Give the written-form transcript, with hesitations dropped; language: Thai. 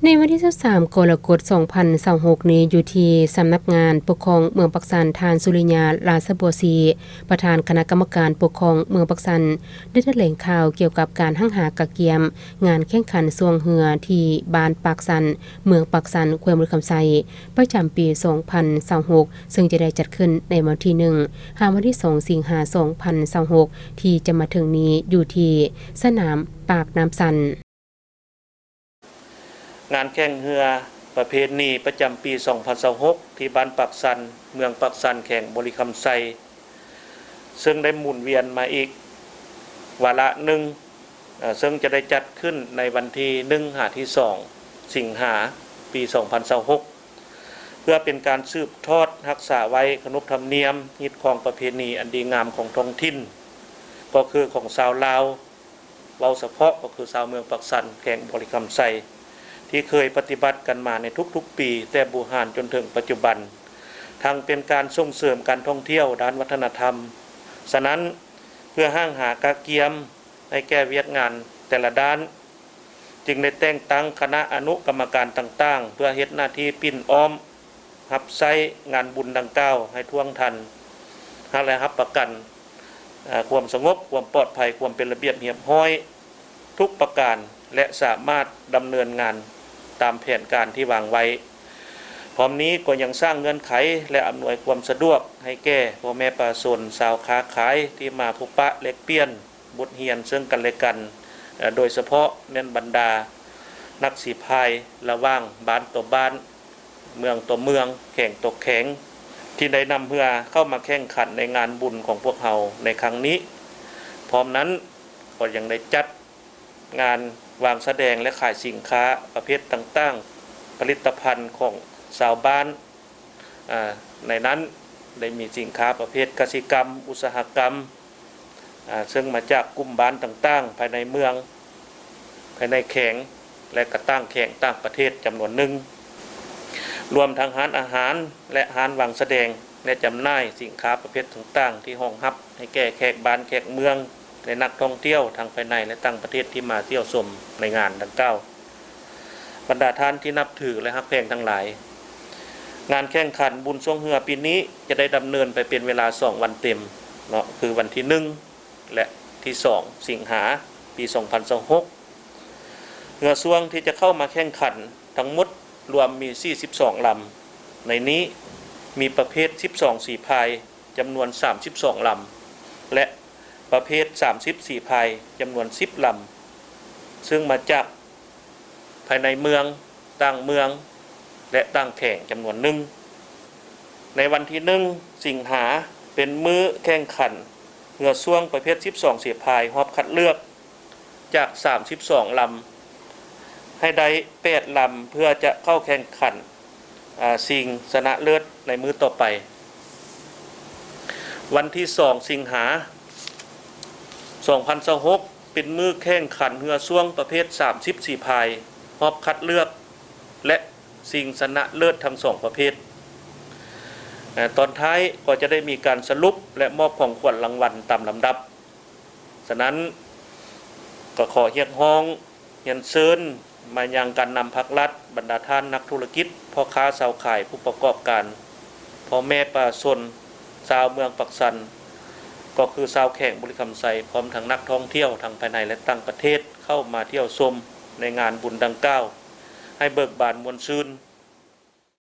ในวันที่13กรกฎาคม2026นี้อยู่ที่สำนักงานปกครองเมืองปักสันทานสุริยาราชบัวศรีประธานคณะกรรมการปกครองเมืองปักสันได้แถลงข่าวเกี่ยวกับการหั่งหากะเกียมงานแข่งขันสวงเหือที่บ้านปักสันเมืองปักสันแขวงบุรีคำไซประจำปี2026ซึ่งจะได้จัดขึ้นในวันที่1 วันที่2สิงหาคม2026ที่จะมาถึงนี้อยู่ที่สนามปากน้ำสันงานแข่งเรือประเพณีประจำปี2026ที่บ้านปักสันเมืองปักสันแข่งบริคำไซซึ่งได้หมุนเวียนมาอีกวาระหนึ่งซึ่งจะได้จัดขึ้นในวันที่1 สิงหาปี2026เพื่อเป็นการสืบทอดรักษาไว้ขนบธรรมเนียมฮิตของประเพณีอันดีงามของท้องถิ่นก็คือของชาวลาวเว้าเฉพาะก็คือชาวเมืองปักสันแข่งบริคำไซที่เคยปฏิบัติกันมาในทุกๆปีแต่บูหานจนถึงปัจจุบันทั้งเป็นการส่งเสริมการท่องเที่ยวด้านวัฒนธรรมฉะนั้นเพื่อห้างหากะเกียมให้แก้เวียกงานแต่ละด้านจึงได้แต่งตั้งคณะอนุกรรมการต่างๆเพื่อเฮ็ดหน้าที่ปิ้นอ้อมรับใช้งานบุญดังกล่าวให้ท่วงทันและรับประกันความสงบความปลอดภัยความเป็นระเบียบเรียบร้อยทุกประการและสามารถดำเนินงานตามแผนการที่วางไว้พร้อมนี้ก็ยังสร้างเงื่อนไขและอำนวยความสะดวกให้แก่พ่อแม่ประชาชนชาวค้าขายที่มาพบปะแลกเปลี่ยนบทเรียนซึ่งกันและกันโดยเฉพาะแม่นบรรดานักสีพายระหว่างบ้านต่อบ้านเมืองต่อเมืองแข่งตกแข็งที่ได้นำเรือเข้ามาแข่งขันในงานบุญของพวกเราในครั้งนี้พร้อมนั้นก็ยังได้จัดงานวางแสดงและขายสินค้าประเภทต่างๆผลิตภัณฑ์ของชาวบ้านในนั้นได้มีสินค้าประเภทกสิกรรมอุตสาหกรรมซึ่งมาจากกลุ่มบ้านต่างๆภายในเมืองภายในแข่งและกระตั้งแข่งต่างประเทศจำนวนหนึ่งรวมทั้งร้านอาหารและร้านวางแสดงและจำหน่ายสินค้าประเภทต่างๆที่ห้องรับให้แก่แขกบ้านแขกเมืองและนักท่องเที่ยวทางภายในและต่างประเทศที่มาเที่ยวชมในงานดังกล่าวบรรดาท่านที่นับถือและฮักแพงทั้งหลายงานแข่งขันบุญทรงเหือปีนี้จะได้ดำเนินไปเป็นเวลา2วันเต็มเนาะคือวันที่1และที่2สิงหาปี2026เรือช่วงที่จะเข้ามาแข่งขันทั้งหมดรวมมี42ลำในนี้มีประเภท12สีพายจำนวน32ลำและประเภท34พายจำนวน10ลำซึ่งมาจากภายในเมืองต่างเมืองและต่างแข่งจำนวนหนึ่งในวันที่1สิงหาเป็นมื้อแข่งขันเรือช่วงประเภท12สีพายรอบคัดเลือกจาก32ลำให้ได้8ลำเพื่อจะเข้าแข่งขันชิงชนะเลิศในมื้อต่อไปวันที่2สิงหา2026เป็นมื้อแข่งขันเรือช่วงประเภท34พายรอบคัดเลือกและชิงชนะเลิศทั้ง2ประเภทตอนท้ายก็จะได้มีการสรุปและมอบของขวัญรางวัลตามลำดับฉะนั้นก็ขอเรียกร้องเรียนเชิญมายังการนำภาครัฐบรรดาท่านนักธุรกิจพ่อค้าชาวขายผู้ประกอบการพ่อแม่ประชาชนชาวเมืองปักสันก็คือชาวแข่งบริคำไซพร้อมทั้งนักท่องเที่ยวทั้งภายในและต่างประเทศเข้ามาเที่ยวชมในงานบุญดังกล่าวให้เบิกบานมวลชื่น